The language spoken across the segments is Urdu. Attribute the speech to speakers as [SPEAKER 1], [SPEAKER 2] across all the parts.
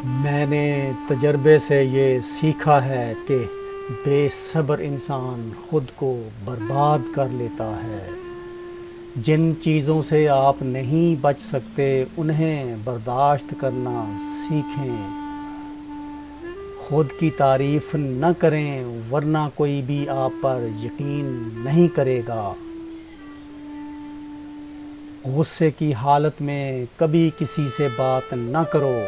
[SPEAKER 1] میں نے تجربے سے یہ سیکھا ہے کہ بے صبر انسان خود کو برباد کر لیتا ہے۔ جن چیزوں سے آپ نہیں بچ سکتے انہیں برداشت کرنا سیکھیں۔ خود کی تعریف نہ کریں ورنہ کوئی بھی آپ پر یقین نہیں کرے گا۔ غصے کی حالت میں کبھی کسی سے بات نہ کرو۔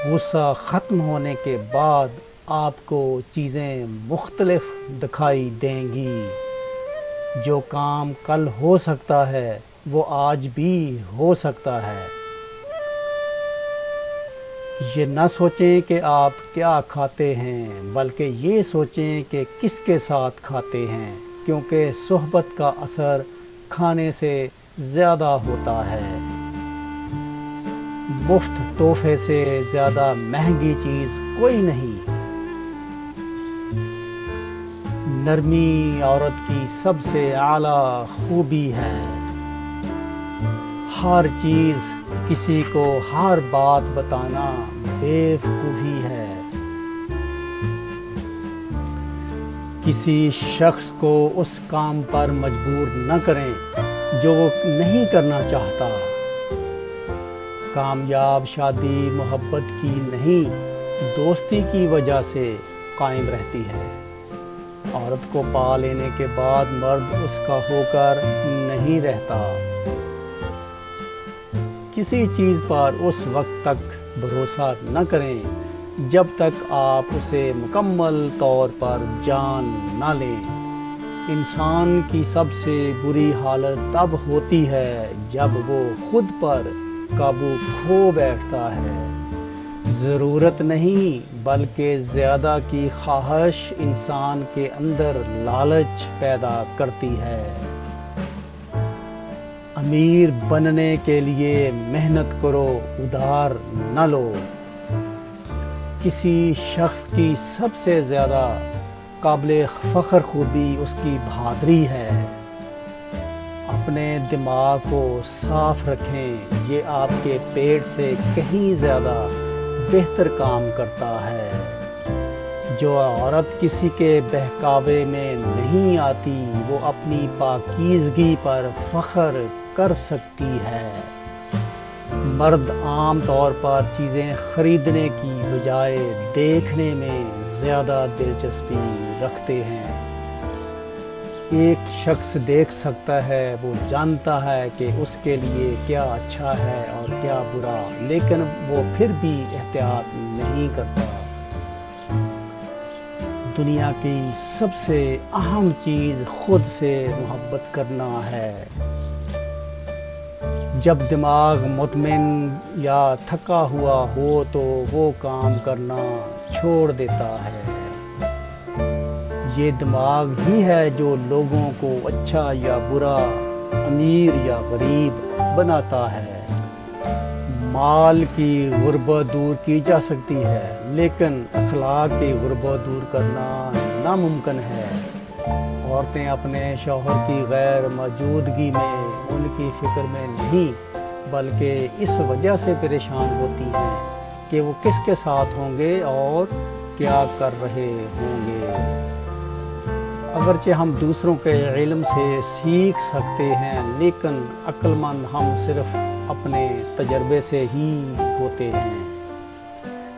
[SPEAKER 1] غصہ ختم ہونے کے بعد آپ کو چیزیں مختلف دکھائی دیں گی۔ جو کام کل ہو سکتا ہے وہ آج بھی ہو سکتا ہے۔ یہ نہ سوچیں کہ آپ کیا کھاتے ہیں بلکہ یہ سوچیں کہ کس کے ساتھ کھاتے ہیں، کیونکہ صحبت کا اثر کھانے سے زیادہ ہوتا ہے۔ مفت تحفے سے زیادہ مہنگی چیز کوئی نہیں۔ نرمی عورت کی سب سے اعلیٰ خوبی ہے۔ ہر چیز کسی کو ہر بات بتانا بیوقوفی ہے۔ کسی شخص کو اس کام پر مجبور نہ کریں جو وہ نہیں کرنا چاہتا۔ کامیاب شادی محبت کی نہیں، دوستی کی وجہ سے قائم رہتی ہے۔ عورت کو پا لینے کے بعد مرد اس کا ہو کر نہیں رہتا۔ کسی چیز پر اس وقت تک بھروسہ نہ کریں جب تک آپ اسے مکمل طور پر جان نہ لیں۔ انسان کی سب سے بری حالت تب ہوتی ہے جب وہ خود پر قابو کھو بیٹھتا ہے۔ ضرورت نہیں بلکہ زیادہ کی خواہش انسان کے اندر لالچ پیدا کرتی ہے۔ امیر بننے کے لیے محنت کرو، ادھار نہ لو۔ کسی شخص کی سب سے زیادہ قابل فخر خوبی اس کی بہادری ہے۔ اپنے دماغ کو صاف رکھیں، یہ آپ کے پیٹ سے کہیں زیادہ بہتر کام کرتا ہے۔ جو عورت کسی کے بہکاوے میں نہیں آتی وہ اپنی پاکیزگی پر فخر کر سکتی ہے۔ مرد عام طور پر چیزیں خریدنے کی بجائے دیکھنے میں زیادہ دلچسپی رکھتے ہیں۔ ایک شخص دیکھ سکتا ہے، وہ جانتا ہے کہ اس کے لیے کیا اچھا ہے اور کیا برا، لیکن وہ پھر بھی احتیاط نہیں کرتا۔ دنیا کی سب سے اہم چیز خود سے محبت کرنا ہے۔ جب دماغ مطمئن یا تھکا ہوا ہو تو وہ کام کرنا چھوڑ دیتا ہے۔ یہ دماغ ہی ہے جو لوگوں کو اچھا یا برا، امیر یا غریب بناتا ہے۔ مال کی غربت دور کی جا سکتی ہے لیکن اخلاق کی غربت دور کرنا ناممکن ہے۔ عورتیں اپنے شوہر کی غیر موجودگی میں ان کی فکر میں نہیں بلکہ اس وجہ سے پریشان ہوتی ہیں کہ وہ کس کے ساتھ ہوں گے اور کیا کر رہے ہوں گے۔ اگرچہ ہم دوسروں کے علم سے سیکھ سکتے ہیں لیکن عقل مند ہم صرف اپنے تجربے سے ہی ہوتے ہیں۔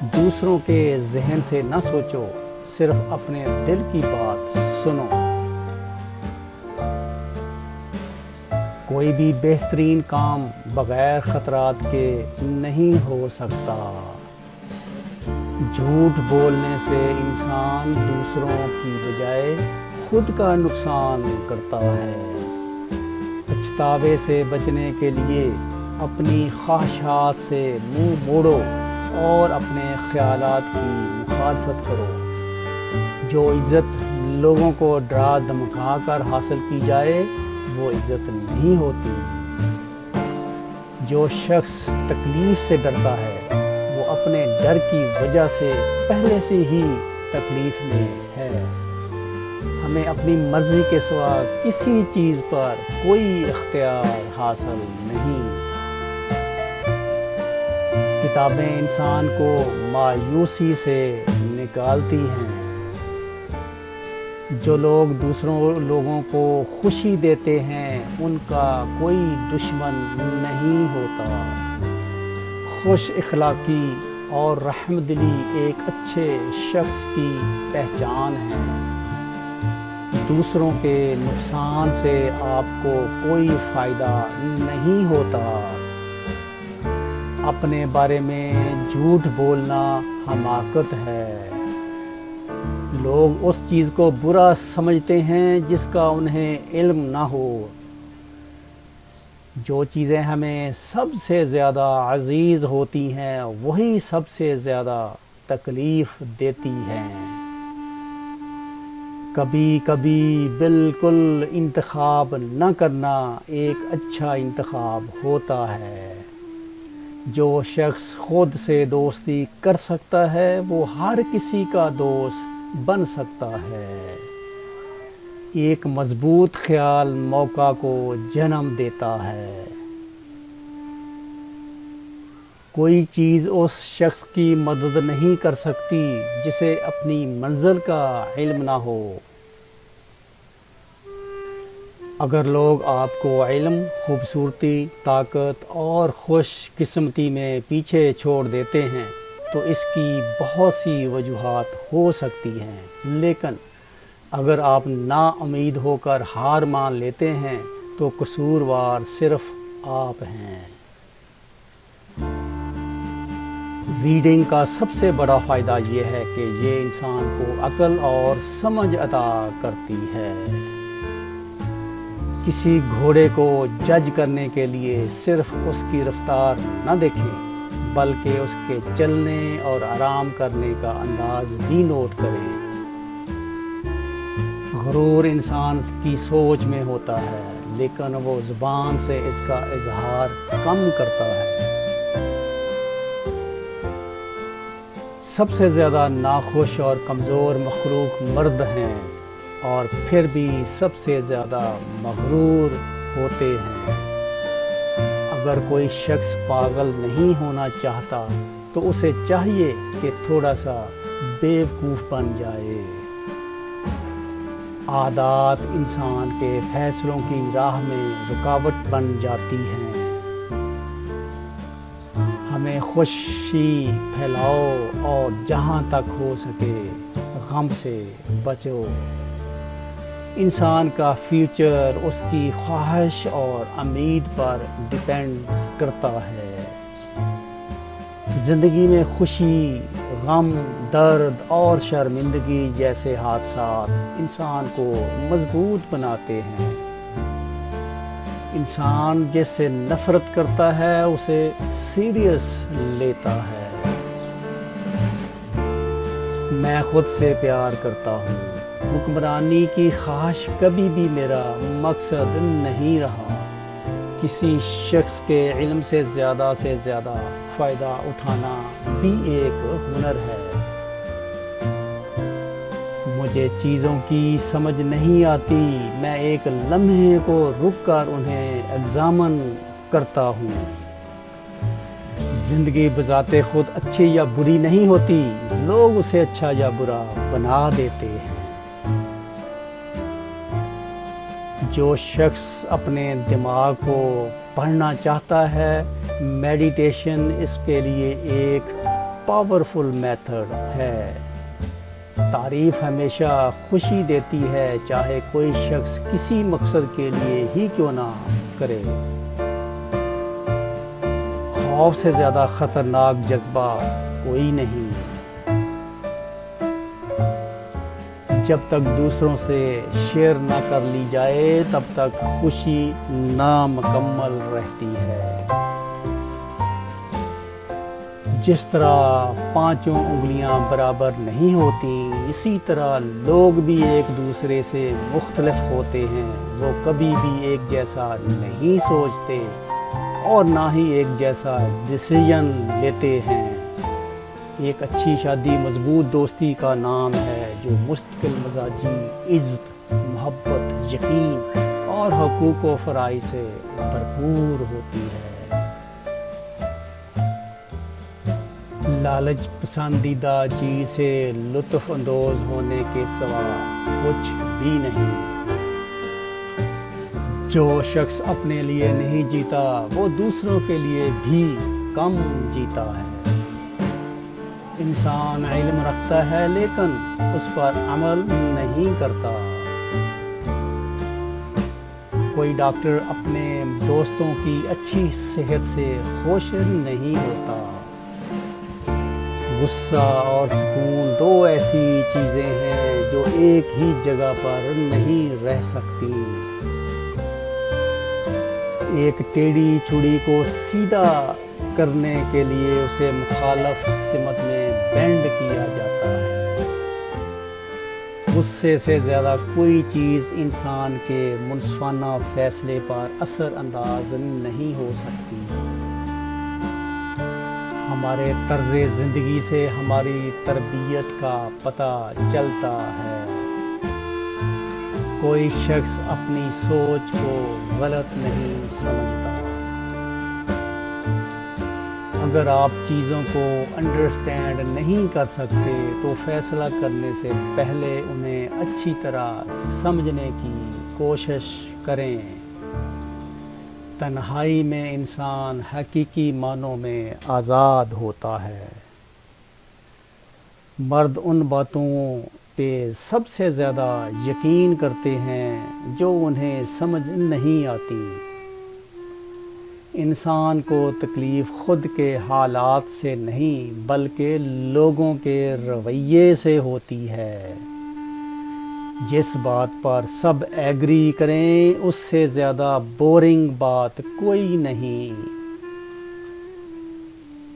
[SPEAKER 1] دوسروں کے ذہن سے نہ سوچو، صرف اپنے دل کی بات سنو۔ کوئی بھی بہترین کام بغیر خطرات کے نہیں ہو سکتا۔ جھوٹ بولنے سے انسان دوسروں کی بجائے خود کا نقصان کرتا ہے۔ پچھتاوے سے بچنے کے لیے اپنی خواہشات سے منہ موڑو اور اپنے خیالات کی مخالفت کرو۔ جو عزت لوگوں کو ڈرا دھمکا کر حاصل کی جائے وہ عزت نہیں ہوتی۔ جو شخص تکلیف سے ڈرتا ہے وہ اپنے ڈر کی وجہ سے پہلے سے ہی تکلیف میں ہے۔ ہمیں اپنی مرضی کے سوا کسی چیز پر کوئی اختیار حاصل نہیں۔ کتابیں انسان کو مایوسی سے نکالتی ہیں۔ جو لوگ دوسروں لوگوں کو خوشی دیتے ہیں ان کا کوئی دشمن نہیں ہوتا۔ خوش اخلاقی اور رحم دلی ایک اچھے شخص کی پہچان ہے۔ دوسروں کے نقصان سے آپ کو کوئی فائدہ نہیں ہوتا۔ اپنے بارے میں جھوٹ بولنا حماقت ہے۔ لوگ اس چیز کو برا سمجھتے ہیں جس کا انہیں علم نہ ہو۔ جو چیزیں ہمیں سب سے زیادہ عزیز ہوتی ہیں وہی سب سے زیادہ تکلیف دیتی ہیں۔ کبھی کبھی بالکل انتخاب نہ کرنا ایک اچھا انتخاب ہوتا ہے۔ جو شخص خود سے دوستی کر سکتا ہے وہ ہر کسی کا دوست بن سکتا ہے۔ ایک مضبوط خیال موقع کو جنم دیتا ہے۔ کوئی چیز اس شخص کی مدد نہیں کر سکتی جسے اپنی منزل کا علم نہ ہو۔ اگر لوگ آپ کو علم، خوبصورتی، طاقت اور خوش قسمتی میں پیچھے چھوڑ دیتے ہیں تو اس کی بہت سی وجوہات ہو سکتی ہیں، لیکن اگر آپ نا امید ہو کر ہار مان لیتے ہیں تو قصوروار صرف آپ ہیں۔ ریڈنگ کا سب سے بڑا فائدہ یہ ہے کہ یہ انسان کو عقل اور سمجھ عطا کرتی ہے۔ کسی گھوڑے کو جج کرنے کے لیے صرف اس کی رفتار نہ دیکھیں بلکہ اس کے چلنے اور آرام کرنے کا انداز بھی نوٹ کریں۔ غرور انسان کی سوچ میں ہوتا ہے لیکن وہ زبان سے اس کا اظہار کم کرتا ہے۔ سب سے زیادہ ناخوش اور کمزور مخلوق مرد ہیں اور پھر بھی سب سے زیادہ مغرور ہوتے ہیں۔ اگر کوئی شخص پاگل نہیں ہونا چاہتا تو اسے چاہیے کہ تھوڑا سا بیوقوف بن جائے۔ عادات انسان کے فیصلوں کی راہ میں رکاوٹ بن جاتی ہیں۔ ہمیں خوشی پھیلاؤ اور جہاں تک ہو سکے غم سے بچو۔ انسان کا فیوچر اس کی خواہش اور امید پر ڈیپینڈ کرتا ہے۔ زندگی میں خوشی، غم، درد اور شرمندگی جیسے حادثات انسان کو مضبوط بناتے ہیں۔ انسان جس سے نفرت کرتا ہے اسے سیریس لیتا ہے۔ میں خود سے پیار کرتا ہوں۔ حکمرانی کی خواہش کبھی بھی میرا مقصد نہیں رہا۔ کسی شخص کے علم سے زیادہ فائدہ اٹھانا بھی ایک ہنر ہے۔ مجھے چیزوں کی سمجھ نہیں آتی، میں ایک لمحے کو رک کر انہیں ایگزامن کرتا ہوں۔ زندگی بذات خود اچھی یا بری نہیں ہوتی، لوگ اسے اچھا یا برا بنا دیتے ہیں۔ جو شخص اپنے دماغ کو پڑھنا چاہتا ہے، میڈیٹیشن اس کے لیے ایک پاورفل میتھڈ ہے۔ تعریف ہمیشہ خوشی دیتی ہے، چاہے کوئی شخص کسی مقصد کے لیے ہی کیوں نہ کرے۔ خوف سے زیادہ خطرناک جذبہ کوئی نہیں۔ جب تک دوسروں سے شیئر نہ کر لی جائے تب تک خوشی نامکمل رہتی ہے۔ جس طرح پانچوں انگلیاں برابر نہیں ہوتی، اسی طرح لوگ بھی ایک دوسرے سے مختلف ہوتے ہیں۔ وہ کبھی بھی ایک جیسا نہیں سوچتے اور نہ ہی ایک جیسا ڈیسیژن لیتے ہیں۔ ایک اچھی شادی مضبوط دوستی کا نام ہے جو مستقل مزاجی، عزت، محبت، یقین اور حقوق و فرائض سے بھرپور ہوتی ہے۔ لالچ پسندیدہ چیز سے لطف اندوز ہونے کے سوا کچھ بھی نہیں۔ جو شخص اپنے لیے نہیں جیتا وہ دوسروں کے لیے بھی کم جیتا ہے۔ انسان علم رکھتا ہے لیکن اس پر عمل نہیں کرتا۔ کوئی ڈاکٹر اپنے دوستوں کی اچھی صحت سے خوش نہیں ہوتا۔ غصہ اور سکون دو ایسی چیزیں ہیں جو ایک ہی جگہ پر نہیں رہ سکتی۔ ایک ٹیڑھی چھڑی کو سیدھا کرنے کے لیے اسے مخالف سمت میں بینڈ کیا جاتا ہے۔ غصے سے زیادہ کوئی چیز انسان کے منصفانہ فیصلے پر اثر انداز نہیں ہو سکتی۔ ہمارے طرز زندگی سے ہماری تربیت کا پتہ چلتا ہے۔ کوئی شخص اپنی سوچ کو غلط نہیں سمجھتا۔ اگر آپ چیزوں کو انڈرسٹینڈ نہیں کر سکتے تو فیصلہ کرنے سے پہلے انہیں اچھی طرح سمجھنے کی کوشش کریں۔ تنہائی میں انسان حقیقی معنوں میں آزاد ہوتا ہے۔ مرد ان باتوں پہ سب سے زیادہ یقین کرتے ہیں جو انہیں سمجھ نہیں آتی۔ انسان کو تکلیف خود کے حالات سے نہیں بلکہ لوگوں کے رویے سے ہوتی ہے۔ جس بات پر سب ایگری کریں اس سے زیادہ بورنگ بات کوئی نہیں۔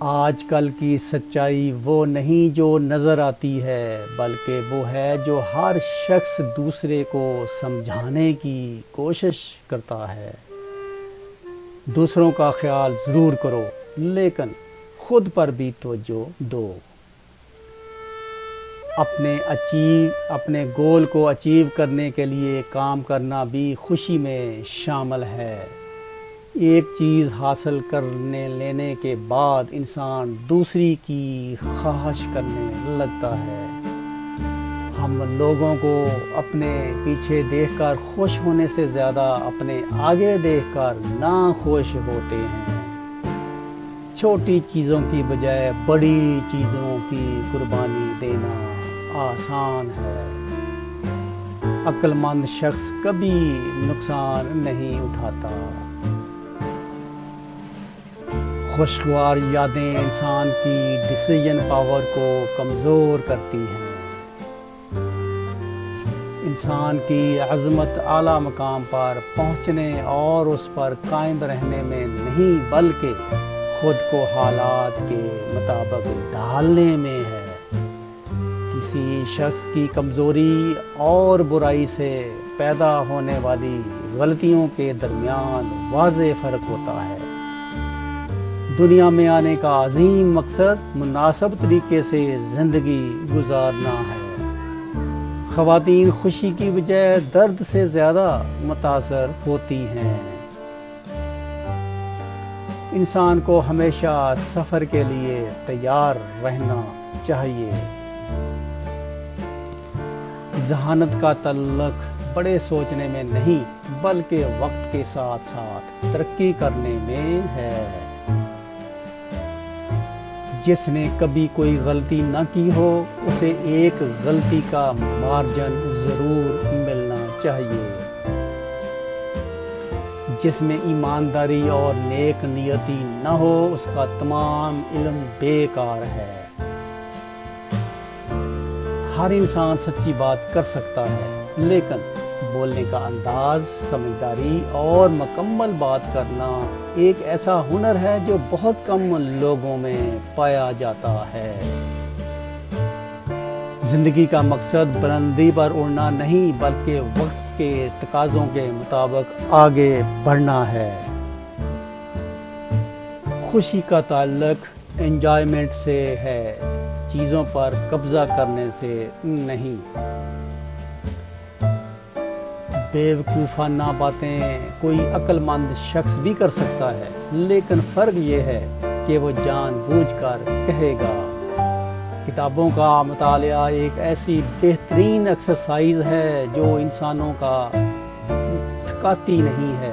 [SPEAKER 1] آج کل کی سچائی وہ نہیں جو نظر آتی ہے بلکہ وہ ہے جو ہر شخص دوسرے کو سمجھانے کی کوشش کرتا ہے۔ دوسروں کا خیال ضرور کرو لیکن خود پر بھی توجہ دو۔ اپنے گول کو اچیو کرنے کے لیے کام کرنا بھی خوشی میں شامل ہے۔ ایک چیز حاصل کرنے لینے کے بعد انسان دوسری کی خواہش کرنے لگتا ہے۔ ہم لوگوں کو اپنے پیچھے دیکھ کر خوش ہونے سے زیادہ اپنے آگے دیکھ کر ناخوش ہوتے ہیں۔ چھوٹی چیزوں کی بجائے بڑی چیزوں کی قربانی دینا آسان ہے۔ عقل مند شخص کبھی نقصان نہیں اٹھاتا۔ خوشگوار یادیں انسان کی ڈیسیژن پاور کو کمزور کرتی ہیں۔ انسان کی عظمت اعلیٰ مقام پر پہنچنے اور اس پر قائم رہنے میں نہیں بلکہ خود کو حالات کے مطابق ڈھالنے میں ہے۔ کسی شخص کی کمزوری اور برائی سے پیدا ہونے والی غلطیوں کے درمیان واضح فرق ہوتا ہے۔ دنیا میں آنے کا عظیم مقصد مناسب طریقے سے زندگی گزارنا ہے۔ خواتین خوشی کی بجائے درد سے زیادہ متاثر ہوتی ہیں۔ انسان کو ہمیشہ سفر کے لیے تیار رہنا چاہیے۔ ذہانت کا تعلق بڑے سوچنے میں نہیں بلکہ وقت کے ساتھ ساتھ ترقی کرنے میں ہے۔ جس نے کبھی کوئی غلطی نہ کی ہو اسے ایک غلطی کا مارجن ضرور ملنا چاہیے۔ جس میں ایمانداری اور نیک نیتی نہ ہو اس کا تمام علم بیکار ہے۔ ہر انسان سچی بات کر سکتا ہے لیکن بولنے کا انداز، سمجھداری اور مکمل بات کرنا ایک ایسا ہنر ہے جو بہت کم لوگوں میں پایا جاتا ہے۔ زندگی کا مقصد بلندی پر اڑنا نہیں بلکہ وقت کے تقاضوں کے مطابق آگے بڑھنا ہے۔ خوشی کا تعلق انجوائمنٹ سے ہے، چیزوں پر قبضہ کرنے سے نہیں۔ بے وقوفانہ باتیں کوئی عقل مند شخص بھی کر سکتا ہے لیکن فرق یہ ہے کہ وہ جان بوجھ کر کہے گا۔ کتابوں کا مطالعہ ایک ایسی بہترین ایکسرسائز ہے جو انسانوں کا تھکاتی نہیں ہے۔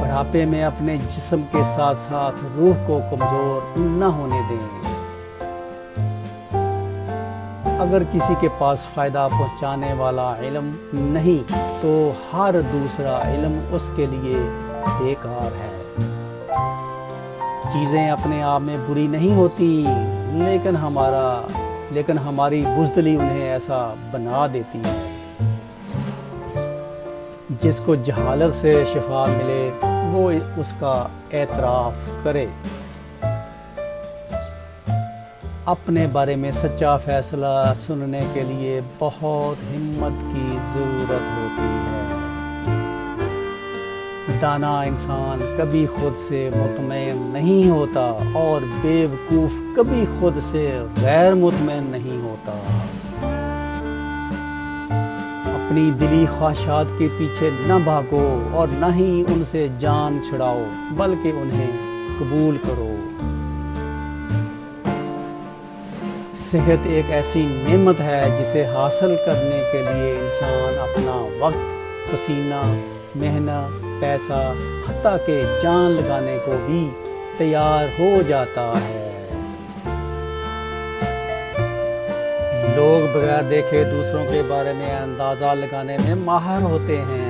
[SPEAKER 1] بڑھاپے میں اپنے جسم کے ساتھ ساتھ روح کو کمزور نہ ہونے دیں۔ اگر کسی کے پاس فائدہ پہنچانے والا علم نہیں تو ہر دوسرا علم اس کے لیے بیکار ہے۔ چیزیں اپنے آپ میں بری نہیں ہوتی، لیکن ہماری بزدلی انہیں ایسا بنا دیتی ہے۔ جس کو جہالت سے شفا ملے وہ اس کا اعتراف کرے۔ اپنے بارے میں سچا فیصلہ سننے کے لیے بہت ہمت کی ضرورت ہوتی ہے۔ دانا انسان کبھی خود سے مطمئن نہیں ہوتا اور بیوقوف کبھی خود سے غیر مطمئن نہیں ہوتا۔ اپنی دلی خواہشات کے پیچھے نہ بھاگو اور نہ ہی ان سے جان چھڑاؤ، بلکہ انہیں قبول کرو۔ صحت ایک ایسی نعمت ہے جسے حاصل کرنے کے لیے انسان اپنا وقت، پسینہ، محنت، پیسہ، حتیٰ کہ جان لگانے کو بھی تیار ہو جاتا ہے۔ لوگ بغیر دیکھے دوسروں کے بارے میں اندازہ لگانے میں ماہر ہوتے ہیں۔